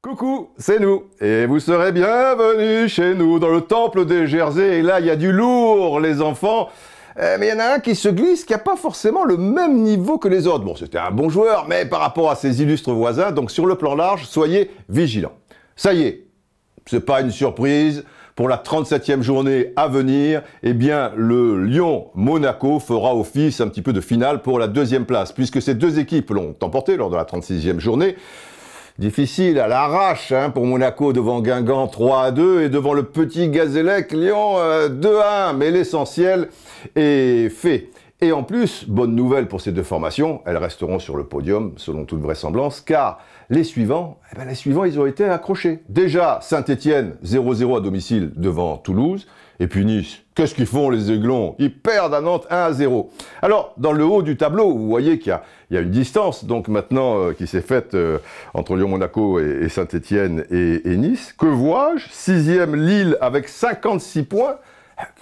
Coucou, c'est nous, et vous serez bienvenus chez nous dans le temple des Jersey, et là il y a du lourd les enfants, mais il y en a un qui se glisse, qui n'a pas forcément le même niveau que les autres. Bon, c'était un bon joueur, mais par rapport à ses illustres voisins, donc sur le plan large, soyez vigilants. Ça y est, c'est pas une surprise, pour la 37e journée à venir, eh bien le Lyon-Monaco fera office un petit peu de finale pour la deuxième place, puisque ces deux équipes l'ont emporté lors de la 36e journée. Difficile à l'arrache pour Monaco devant Guingamp 3-2 et devant le petit Gazélec Lyon 2-1. Mais l'essentiel est fait. Et en plus, bonne nouvelle pour ces deux formations, elles resteront sur le podium selon toute vraisemblance, car les suivants, ils ont été accrochés. Déjà, Saint-Etienne 0-0 à domicile devant Toulouse. Et puis Nice, qu'est-ce qu'ils font les Aiglons? Ils perdent à Nantes 1-0. Alors, dans le haut du tableau, vous voyez qu'il y a une distance, donc maintenant, qui s'est faite entre Lyon-Monaco et Saint-Etienne et Nice. Que vois-je? 6e Lille avec 56 points.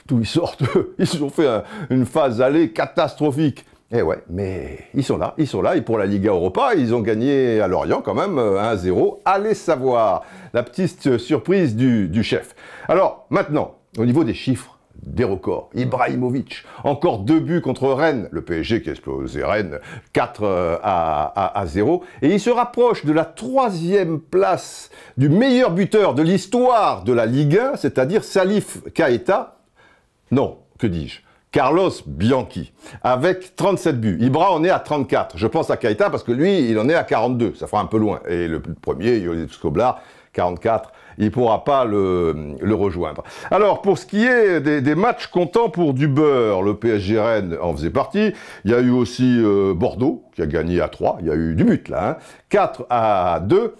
D'où ils sortent? Ils ont fait une phase aller catastrophique. Eh ouais, mais ils sont là, et pour la Liga Europa, ils ont gagné à Lorient quand même 1-0. Allez savoir, la petite surprise du chef. Alors, maintenant, au niveau des chiffres, des records, Ibrahimovic, encore 2 buts contre Rennes, le PSG qui a explosé Rennes, 4-0, et il se rapproche de la 3e place du meilleur buteur de l'histoire de la Ligue 1, c'est-à-dire Salif Keita, non, que dis-je, Carlos Bianchi, avec 37 buts. Ibra en est à 34. Je pense à Keita parce que lui, il en est à 42. Ça fera un peu loin. Et le premier, Josep Skoblar, 44. Il ne pourra pas le rejoindre. Alors, pour ce qui est des matchs comptant pour du beurre, le PSG Rennes en faisait partie. Il y a eu aussi Bordeaux, qui a gagné à 3. Il y a eu du but, là. 4-2.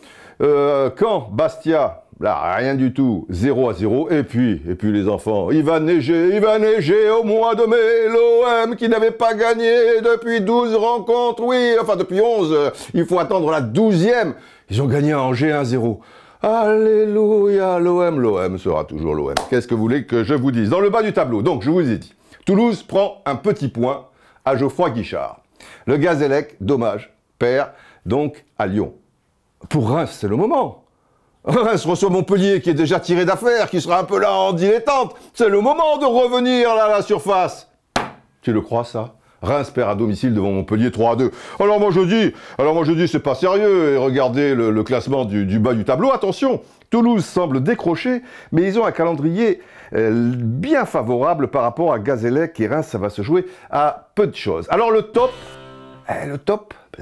Caen, Bastia... Là, rien du tout, 0-0, et puis les enfants, il va neiger au mois de mai, l'OM qui n'avait pas gagné depuis 12 rencontres, oui, enfin depuis 11, il faut attendre la 12e, ils ont gagné à Angers 1-0. Alléluia, l'OM sera toujours l'OM. Qu'est-ce que vous voulez que je vous dise? Dans le bas du tableau, donc je vous ai dit, Toulouse prend un petit point à Geoffroy Guichard. Le Gazélec, dommage, perd donc à Lyon. Pour Reims, c'est le moment. Reims reçoit Montpellier qui est déjà tiré d'affaire, qui sera un peu là en dilettante. C'est le moment de revenir là à la surface. Tu le crois ça? Reims perd à domicile devant Montpellier 3-2. Alors moi je dis c'est pas sérieux. Et regardez le classement du bas du tableau. Attention, Toulouse semble décrocher, mais ils ont un calendrier bien favorable par rapport à Gazélec et Reims. Ça va se jouer à peu de choses. Alors le top,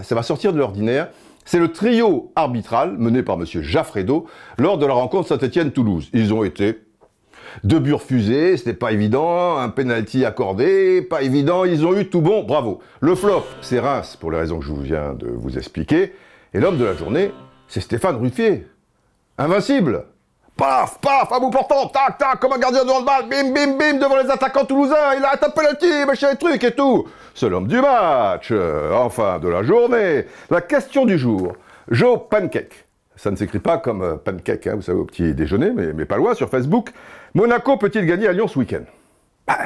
ça va sortir de l'ordinaire. C'est le trio arbitral mené par M. Jaffredo lors de la rencontre Saint-Etienne-Toulouse. Ils ont été 2 buts refusés, c'était pas évident, un penalty accordé, pas évident, ils ont eu tout bon, bravo. Le flop, c'est Reims, pour les raisons que je viens de vous expliquer. Et l'homme de la journée, c'est Stéphane Ruffier. Invincible. Paf, paf, à bout portant, tac, tac, comme un gardien de handball, bim, bim, bim, devant les attaquants toulousains, il a un penalty, machin et truc et tout. C'est l'homme du match, enfin, de la journée. La question du jour, Joe Pancake. Ça ne s'écrit pas comme pancake, vous savez, au petit déjeuner, mais pas loin, sur Facebook. Monaco peut-il gagner à Lyon ce week-end?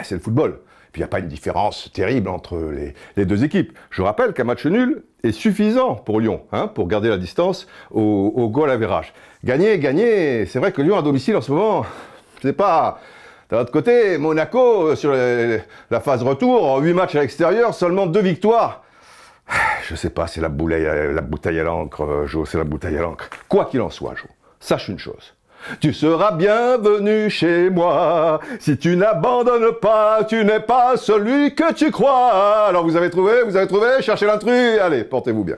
C'est le football. Puis il n'y a pas une différence terrible entre les deux équipes. Je rappelle qu'un match nul est suffisant pour Lyon, pour garder la distance au goal average. Gagner, c'est vrai que Lyon à domicile en ce moment, c'est pas... D'un autre côté, Monaco, sur la phase retour, en 8 matchs à l'extérieur, seulement 2 victoires. Je sais pas, c'est la bouteille à l'encre, Jo, c'est la bouteille à l'encre. Quoi qu'il en soit, Jo, sache une chose. Tu seras bienvenu chez moi. Si tu n'abandonnes pas, tu n'es pas celui que tu crois. Alors vous avez trouvé, cherchez l'intrus. Allez, portez-vous bien.